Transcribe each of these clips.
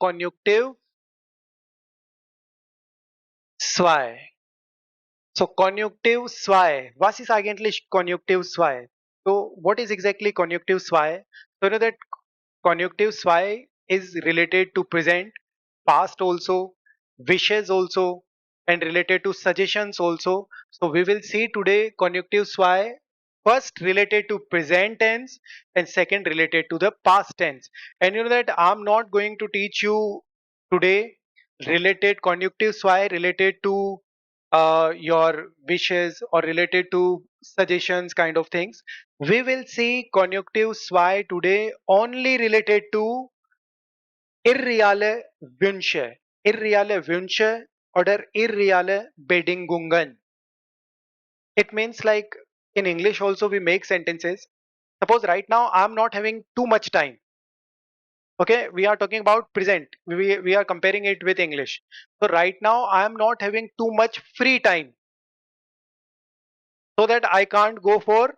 Konjunktiv II. So Konjunktiv II. Was ist eigentlich Konjunktiv II? So what is exactly Konjunktiv II? So you know that Konjunktiv II is related to present, past also, wishes also, and related to suggestions also. So we will see today Konjunktiv II first related to present tense and second related to the past tense. And you know that I'm not going to teach you today related Konjunktiv II related to your wishes or related to suggestions kind of things. We will see Konjunktiv II today only related to Irreale wünsche, Irreale wünsche oder Irreale Bedingungen. It means like in English also we make sentences. Suppose right now I'm not having too much time. Okay, we are talking about present. We are comparing it with English. So right now I am not having too much free time so that I can't go for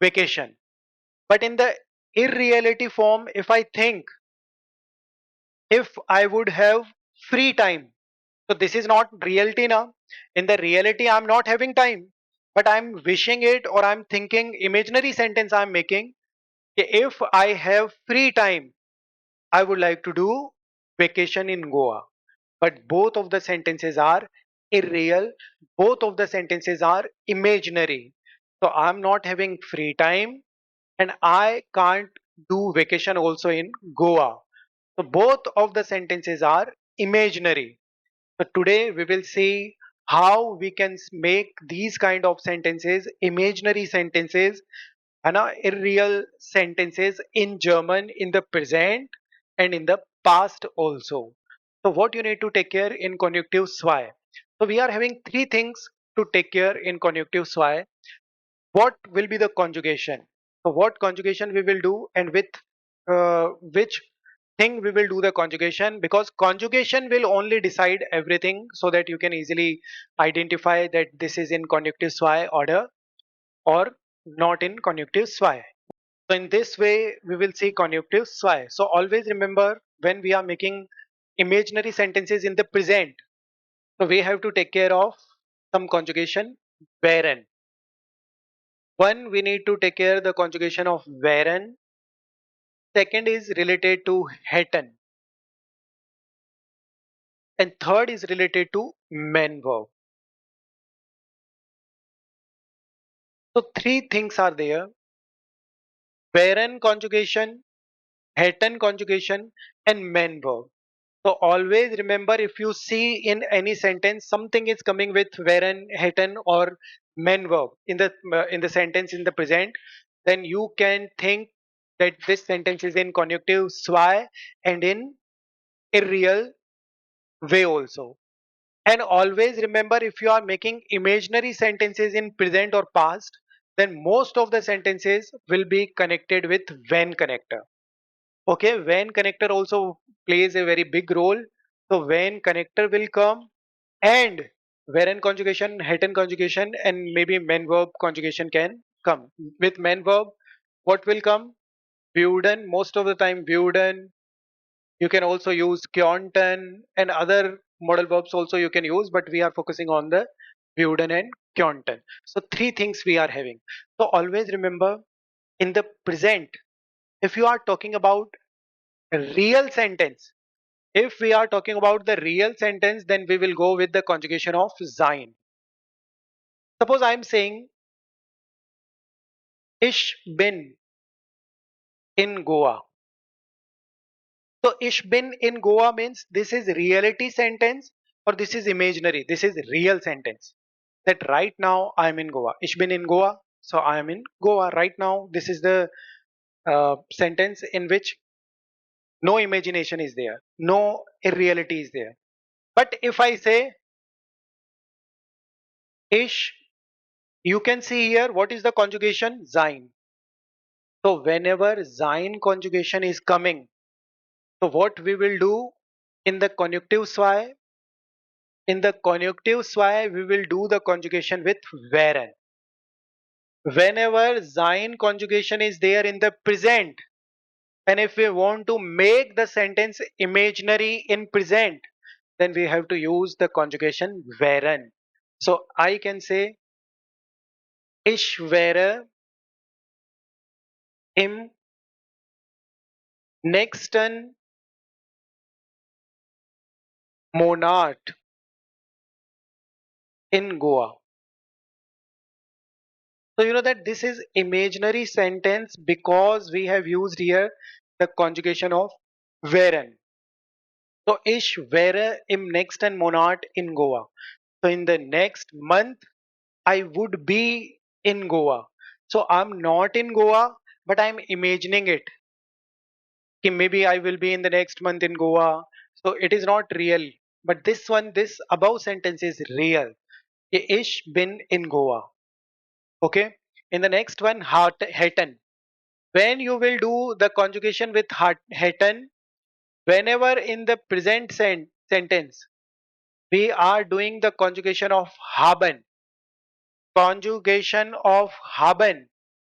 vacation. But in the irreality form, if I think if I would have free time, so this is not reality now. In the reality, I'm not having time, but I'm wishing it or I'm thinking imaginary sentence I'm making. If I have free time, I would like to do vacation in Goa. But both of the sentences are irreal. Both of the sentences are imaginary. So I'm not having free time and I can't do vacation also in Goa. So both of the sentences are imaginary. So today we will see how we can make these kind of sentences, imaginary sentences, and irreal sentences in German in the present and in the past also. So what you need to take care in Konjunktiv II. So we are having three things to take care in Konjunktiv II. What will be the conjugation? So what conjugation we will do and with which thing we will do the conjugation, because conjugation will only decide everything so that you can easily identify that this is in Konjunktiv II order or not in Konjunktiv II. So in this way we will see Konjunktiv II. So always remember when we are making imaginary sentences in the present, so we have to take care of some conjugation wherein. One, we need to take care the conjugation of wären. Second is related to hätten. And third is related to men verb. So three things are there: wären conjugation, hätten conjugation, and men verb. So always remember, if you see in any sentence something is coming with wären, hätten, or men verb in the sentence in the present, then you can think that this sentence is in Konjunktiv II and in irreal way also. And always remember, if you are making imaginary sentences in present or past, then most of the sentences will be connected with when connector. Okay, when connector also plays a very big role. So when connector will come, and wherein conjugation, hätten conjugation, and maybe men verb conjugation can come. With men verb, what will come? Würden, most of the time würden. You can also use Könnten and other modal verbs also you can use, but we are focusing on the würden and Könnten. So three things we are having. So always remember, in the present, if you are talking about a real sentence, if we are talking about the real sentence, then we will go with the conjugation of sein. Suppose I am saying ich bin in Goa. So ich bin in Goa means this is reality sentence or this is imaginary. This is real sentence. That right now I am in Goa. Ich bin in Goa. So I am in Goa right now. This is the sentence in which no imagination is there. No irreality is there. But if I say ich, you can see here what is the conjugation? Sein. So whenever sein conjugation is coming, so what we will do in the Konjunktiv II? In the Konjunktiv II, we will do the conjugation with wären. Whenever sein conjugation is there in the present, And if we want to make the sentence imaginary in present, then we have to use the conjugation wären. So I can say ich wäre im nächsten Monat in Goa. So you know that this is imaginary sentence because we have used here the conjugation of wären. So ich wäre im nächsten Monat in Goa. So in the next month I would be in Goa. So I'm not in Goa, but I'm imagining it. Ki maybe I will be in the next month in Goa. So it is not real. But this one, this above sentence is real. Ki ich bin in Goa. Okay. In the next one, hätten. When you will do the conjugation with hätten, whenever in the present sentence, we are doing the conjugation of haben. Conjugation of haben.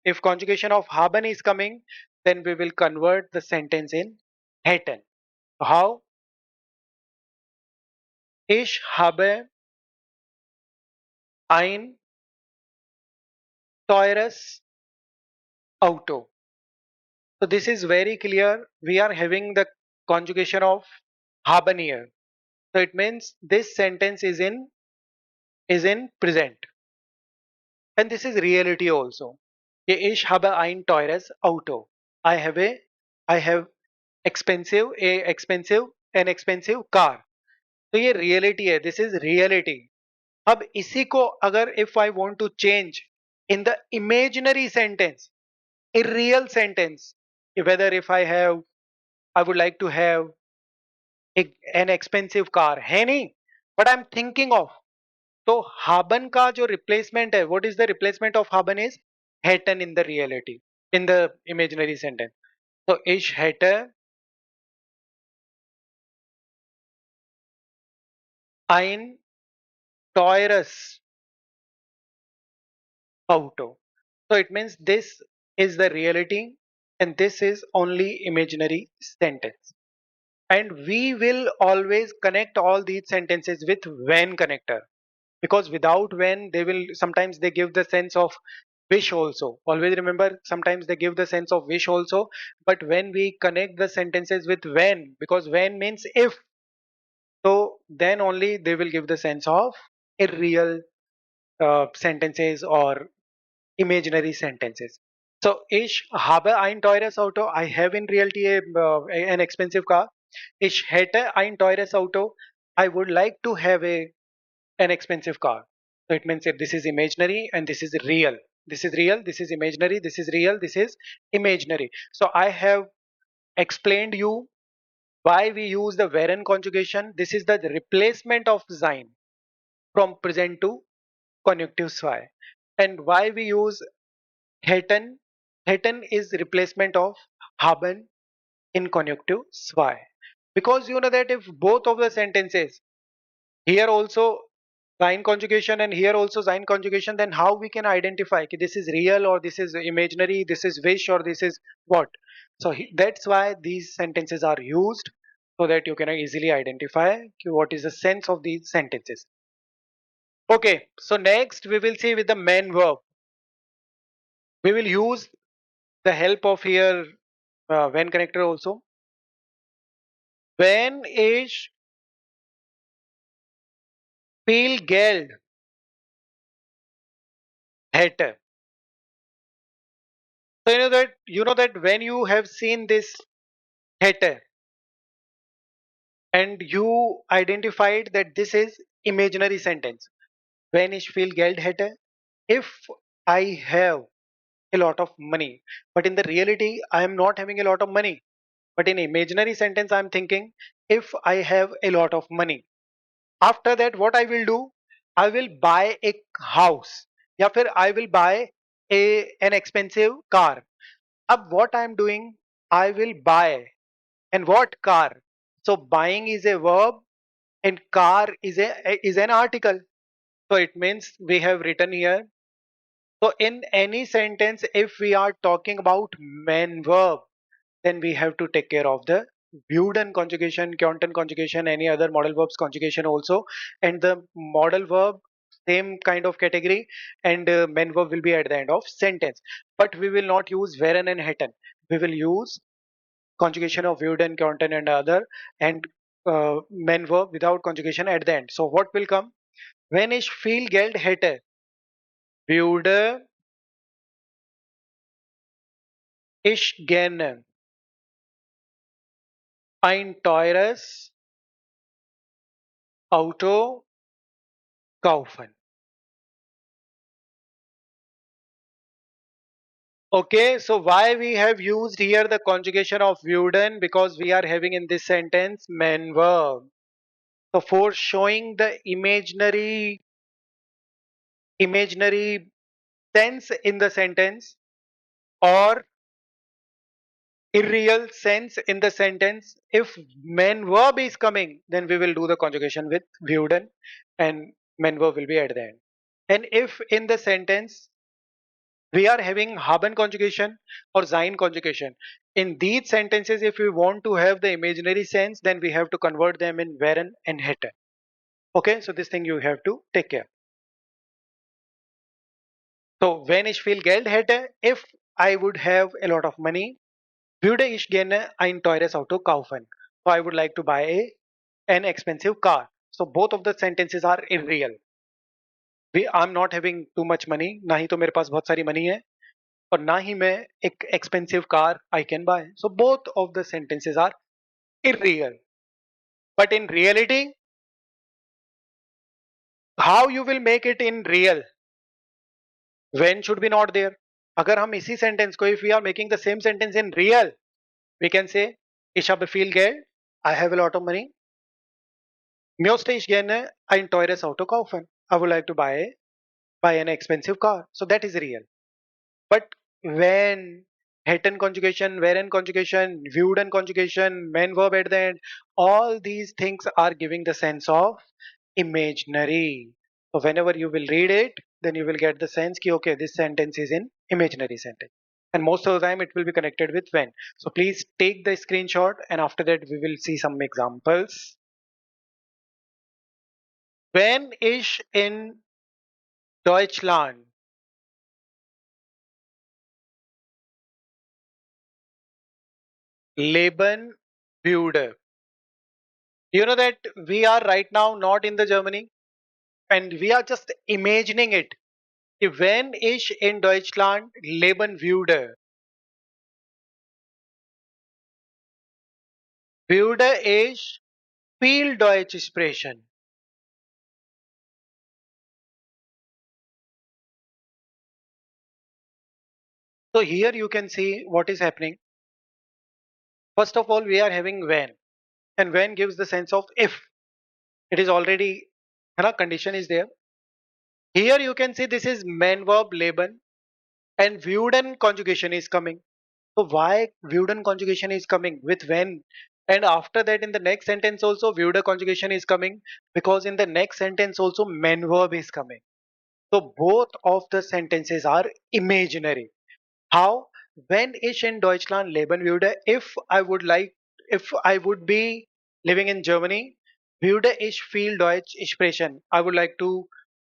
If conjugation of haben is coming, then we will convert the sentence in hätten. How? Ich habe ein teures Auto. So this is very clear. We are having the conjugation of haben here. So it means this sentence is in present. And this is reality also. Ich habe ein teures Auto. I have a I have an expensive car. तो ये reality है. This is reality. अब इसी को अगर if I want to change in the imaginary sentence, irreal sentence, whether if I would like to have an expensive car है नहीं, but I'm thinking of. तो haben का जो replacement है, what is the replacement of haben is hätten in the reality, in the imaginary sentence. So ich hätte ein teures Auto. So it means this is the reality and this is only imaginary sentence. And we will always connect all these sentences with when connector, because without when they will sometimes they give the sense of wish also. Always remember, sometimes they give the sense of wish also, but when we connect the sentences with when, because when means if, so then only they will give the sense of irreal sentences or imaginary sentences. So ich habe ein teures Auto. I have in reality an expensive car. Ich hätte ein teures Auto. I would like to have an expensive car. So it means that this is imaginary and this is real. This is real, this is imaginary, this is real, this is imaginary. So I have explained you why we use the wären conjugation. This is the replacement of sein from present to conjunctive zwei. And why we use hätten. Hätten is replacement of haben in conjunctive zwei. Because you know that if both of the sentences, here also sein conjugation and here also sein conjugation, then how we can identify ki this is real or this is imaginary, this is wish or this is what. So that's why these sentences are used, so that you can easily identify ki what is the sense of these sentences. Okay, so next we will see with the main verb. We will use the help of here when connector also. Wenn ich viel Geld hätte. So you know that when you have seen this hätte and you identified that this is imaginary sentence. Wenn ich viel Geld hätte, if I have a lot of money, but in the reality I am not having a lot of money. But in imaginary sentence I am thinking if I have a lot of money. After that what I will do? I will buy a house. या फिर I will buy an expensive car. Ab what I am doing? I will buy. And what car? So buying is a verb and car is an article. So it means we have written here. So in any sentence, if we are talking about main verb, then we have to take care of the Wooden conjugation, Konjunktiv conjugation, any other modal verbs conjugation also. And the modal verb, same kind of category, and main verb will be at the end of sentence. But we will not use wären and hätten. We will use conjugation of Wooden, Konjunktiv and other, and main verb without conjugation at the end. So what will come? Wenn ich viel Geld hätte, würde ich gerne ein teures Auto kaufen. Okay, so why we have used here the conjugation of wooden? Because we are having in this sentence main verb. So for showing the imaginary sense in the sentence, or irreal sense in the sentence, if main verb is coming, then we will do the conjugation with wooden, and main verb will be at the end. And if in the sentence we are having haben conjugation or sein conjugation, in these sentences, if we want to have the imaginary sense, then we have to convert them in wären and hätte. Okay, so this thing you have to take care. So wenn ich viel Geld hätte, if I would have a lot of money, würde ich gerne ein teures Auto kaufen. So I would like to buy an expensive car. So both of the sentences are irreal. I'm not having too much money, ना ही तो मेरे पास बहुत सारी money है, और ना ही मैं एक expensive car I can buy. So both of the sentences are irreal. But in reality, how you will make it in real? When should be not there. अगर हम इसी sentence को, if we are making the same sentence in real, we can say ich habe viel Geld, I have a lot of money. Möchte ich gerne ein teures Auto kaufen. I would like to buy an expensive car. So that is real. But when hätten conjugation, wären conjugation, würden conjugation, main verb at the end, all these things are giving the sense of imaginary. So whenever you will read it, then you will get the sense ki okay, this sentence is in imaginary sentence. And most of the time it will be connected with when. So please take the screenshot, and after that we will see some examples. When ich in Deutschland leben würde. You know that we are right now not in the Germany, and we are just imagining it. Wenn ich in Deutschland leben würde, würde ich viel Deutsch sprechen. So here you can see what is happening. First of all, we are having when, and when gives the sense of if. It is already, condition is there. Here you can see this is main verb leben, and wooden conjugation is coming. So why Wooden conjugation is coming with when? And after that in the next sentence also Wooden conjugation is coming, because in the next sentence also main verb is coming. So both of the sentences are imaginary. How? Wenn ich in Deutschland leben würde, if I would be living in Germany, würde ich viel Deutsch sprechen. I would like to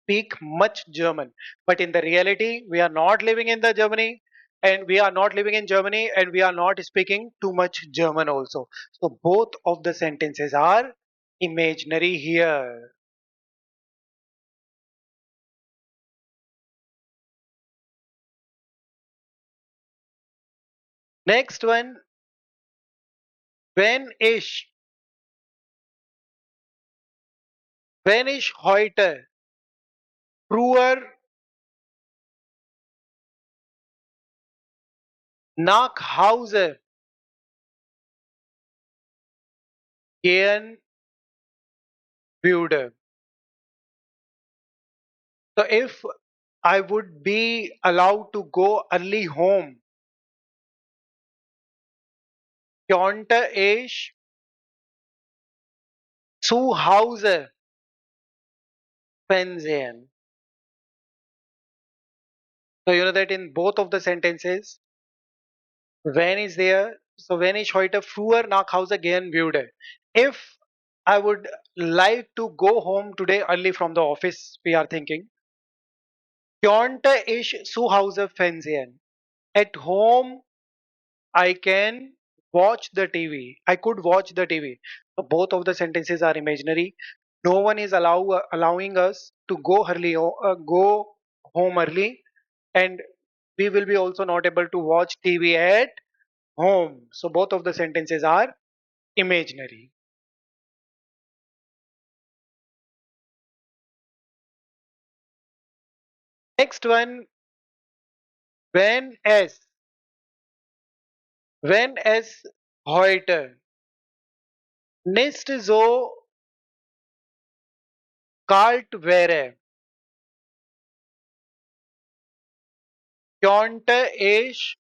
speak much German. But in the reality, we are not living in the Germany, and we are not living in Germany, and we are not speaking too much German also. So both of the sentences are imaginary here. Next one, wenn ich, wenn ich heute früher nach Hause gehen würde. So if I would be allowed to go early home, könnte ich zu Hause Fernsehen. So you know that in both of the sentences, when is there, So wenn ich heute früher nach Hause gehen würde. If I would like to go home today early from the office, we are thinking. Könnte ich zu Hause fernsehen? At home, I can watch the TV. I could watch the TV. So both of the sentences are imaginary. No one is allowing us to go home early, and we will be also not able to watch TV at home. So both of the sentences are imaginary. Next one, when es. Wenn es heute nicht so kalt wäre, könnte ich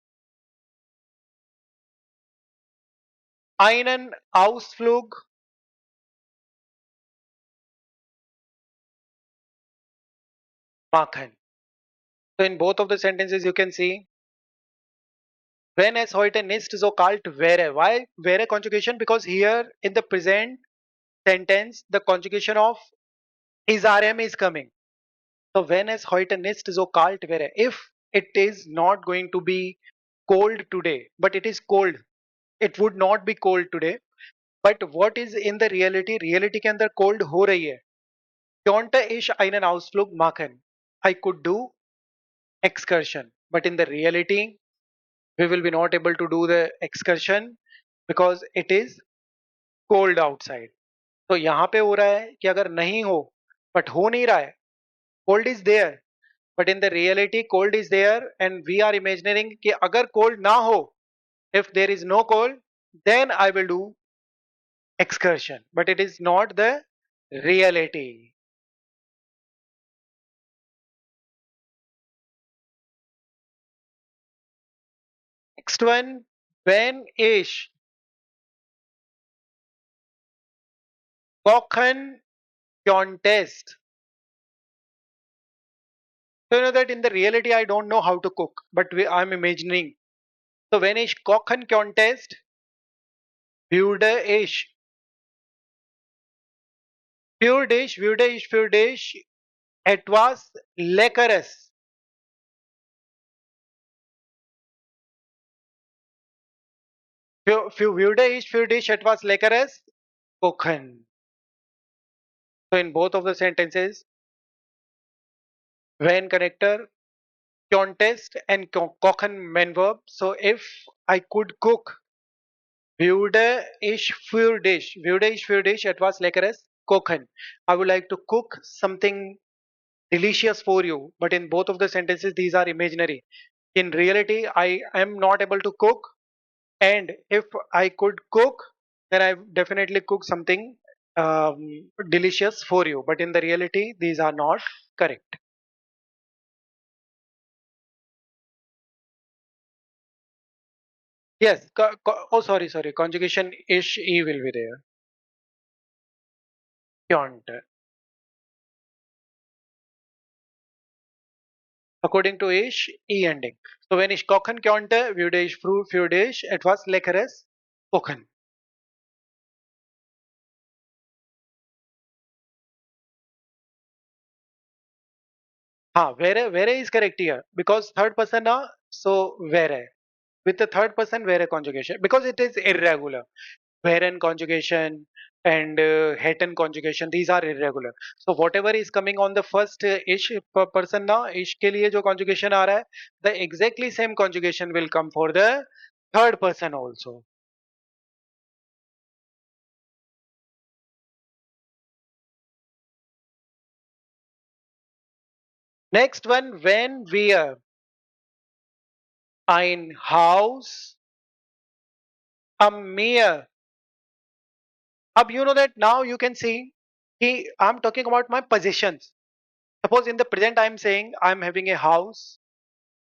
einen Ausflug machen. So in both of the sentences you can see when es heute nicht so kalt wäre. Why wäre conjugation? Because here in the present sentence the conjugation of is rm is coming. So when es heute nicht so kalt wäre. If it is not going to be cold today, but it is cold. It would not be cold today. But what is in the reality? Reality के अंदर cold हो रही है. Könnte ich einen Ausflug machen? I could do excursion. But in the reality, we will be not able to do the excursion because it is cold outside. तो यहाँ पे हो रहा है कि अगर नहीं हो, but हो नहीं रहा है, cold is there. But in the reality, cold is there and we are imagining कि अगर cold ना हो, if there is no cold, then I will do excursion. But it is not the reality. Next one, when ich kochen contest. So you know that in the reality I don't know how to cook, but I'm imagining. So when ich kochen contest, würde ich etwas Leckeres. Würde ich etwas Leckeres kochen. So in both of the sentences, when connector, contest and kochen main verb. So if I could cook, würde ich für dich etwas Leckeres kochen. I would like to cook something delicious for you. But in both of the sentences, these are imaginary. In reality, I am not able to cook. And if I could cook, then I definitely cook something delicious for you. But in the reality, these are not correct. Yes. Oh, sorry. Conjugation ish e will be there. Can't. According to ish, e ending. So when ich kochen konnte, würde ich für dich etwas Leckeres kochen. Wäre is correct here because third person so wäre. With the third person wäre conjugation because it is irregular. Wären conjugation and hätten conjugation, these are irregular. So whatever is coming on the first ish person now, ish के लिए जो conjugation आ रहा है, the exactly same conjugation will come for the third person also. Next one, when wir ein Haus am Meer. You know that now you can see I'm talking about my possessions. Suppose in the present I'm saying I'm having a house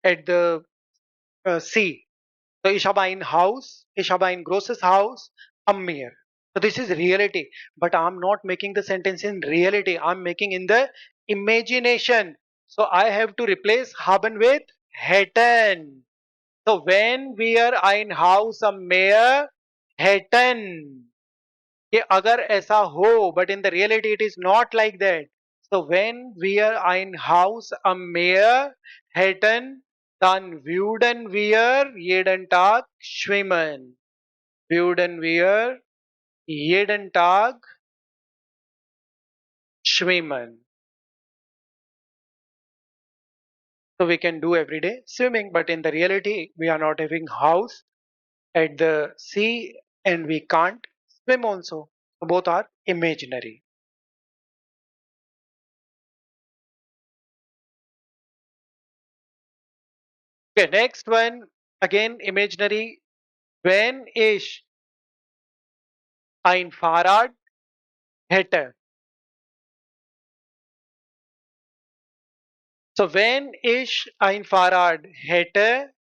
at the sea. So ich habe ein Haus, ich habe ein großes Haus am Meer. So this is reality, but I'm not making the sentence in reality. I'm making in the imagination. So I have to replace haben with hätten. So when wir ein Haus am Meer hätten, कि अगर ऐसा हो, but in the reality it is not like that. So wenn wir ein Haus am Meer hätten, dann würden wir jeden Tag schwimmen. Würden wir jeden Tag schwimmen. So we can do every day swimming, but in the reality we are not having house at the sea and we can't swim also. So both are imaginary. Okay, next one again imaginary. Wenn ich ein Fahrrad hätte. So wenn ich ein Fahrrad hätte,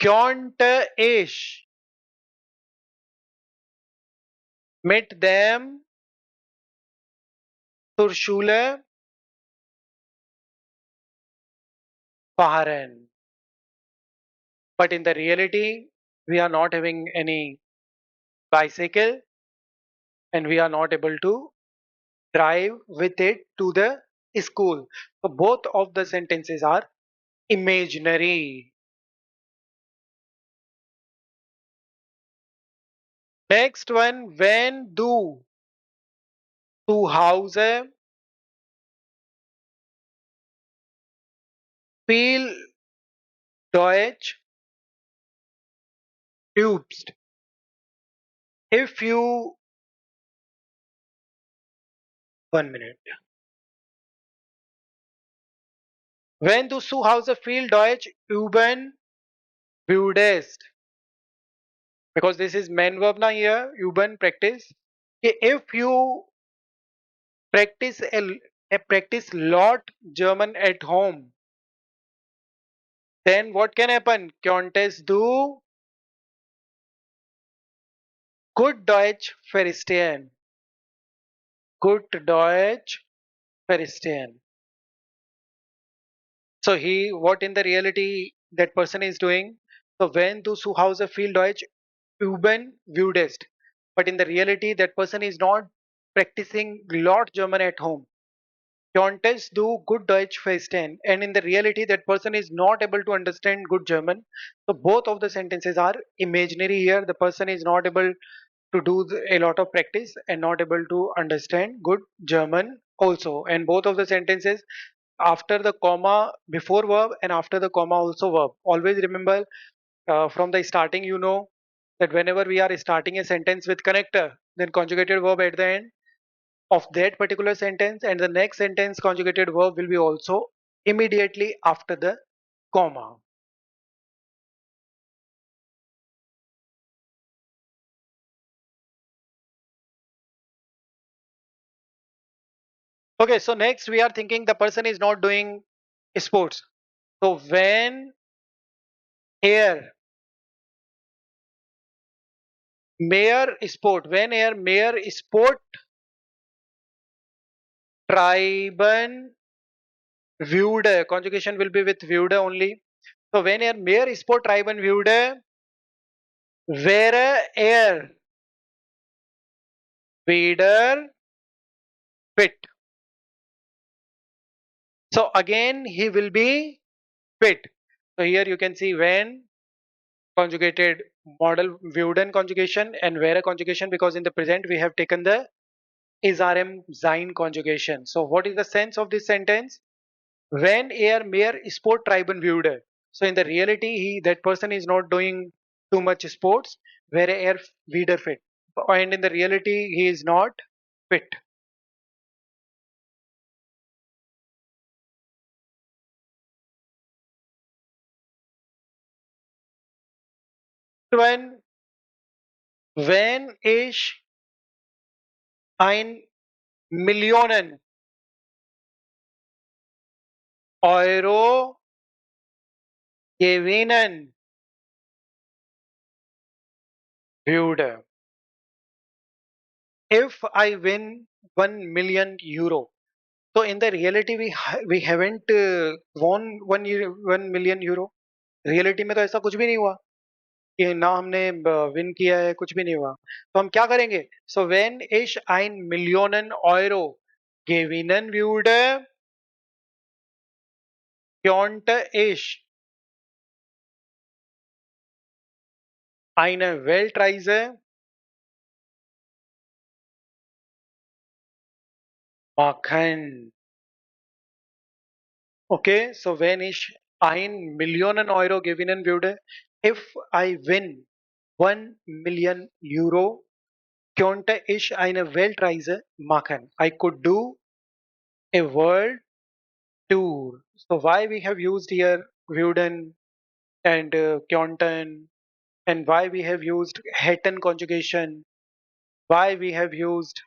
könnte ich mit dem zur Schule fahren. But in the reality, we are not having any bicycle and we are not able to drive with it to the school. So both of the sentences are imaginary. Next one, when du zu Hause viel Deutsch übst. If you, 1 minute. Wenn du zu Hause viel Deutsch üben würdest, because this is main verb now here, üben, practice. If you practice lot German at home, then what can happen? Könntest du good Deutsch verstehen? Good Deutsch verstehen. So what in the reality that person is doing? So wenn du zu Hause viel Deutsch üben würdest, but in the reality that person is not practicing lot German at home. Könntest du gut Deutsch verstehen? And in the reality that person is not able to understand good German. So both of the sentences are imaginary here. The person is not able to do a lot of practice and not able to understand good German also. And both of the sentences after the comma before verb and after the comma also verb. Always remember from the starting you know that whenever we are starting a sentence with connector, then conjugated verb at the end of that particular sentence and the next sentence conjugated verb will be also immediately after the comma. Okay, so next we are thinking the person is not doing sports. So when air mehr sport, when air mehr sport treiben würde, conjugation will be with würde only. So wenn er mehr Sport treiben würde, wäre er wieder fit. So again he will be fit. So here you can see when conjugated model Wuden conjugation and wäre conjugation because in the present we have taken the is rm sein conjugation. So what is the sense of this sentence? When er mehr Sport treiben würde. So in the reality that person is not doing too much sports, wäre er wieder fit. And in the reality he is not fit. Wenn ich ein Millionen Euro gewinnen würde. If I win 1 million euro. So in the reality we haven't won 1 million euro. Reality में तो ऐसा कुछ भी नहीं हुआ कि ना हमने विन किया है, कुछ भी नहीं हुआ। तो हम क्या करेंगे? So when ich ein Millionen Euro gewinnen würde, könnte ich eine Weltreise machen. Okay, so wenn ich 1 Millionen Euro gewinnen würde, if I win 1 Million Euro, könnte ich eine Weltreise machen. I could do a world tour. So why we have used here würden and könnten, and why we have used hätten conjugation, why we have used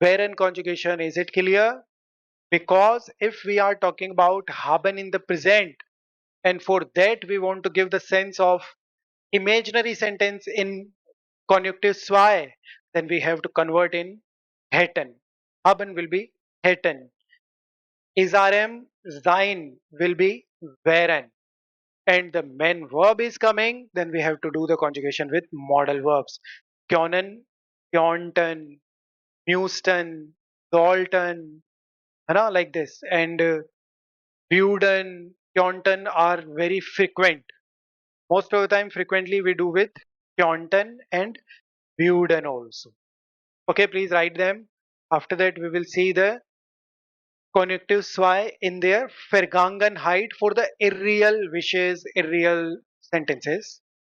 wären conjugation, is it clear? Because if we are talking about haben in the present, and for that we want to give the sense of imaginary sentence in Konjunktiv II, then we have to convert in hätten. Haben will be hätten. Isarem sein will be wären. And the main verb is coming, then we have to do the conjugation with modal verbs. Können, könnten, müssten, sollten, like this. And würden, könnten are very frequent. Most of the time, frequently we do with könnten and würden also. Okay, please write them. After that, we will see the Konjunktiv II in their Vergangenheit for the irreal wishes, irreal sentences.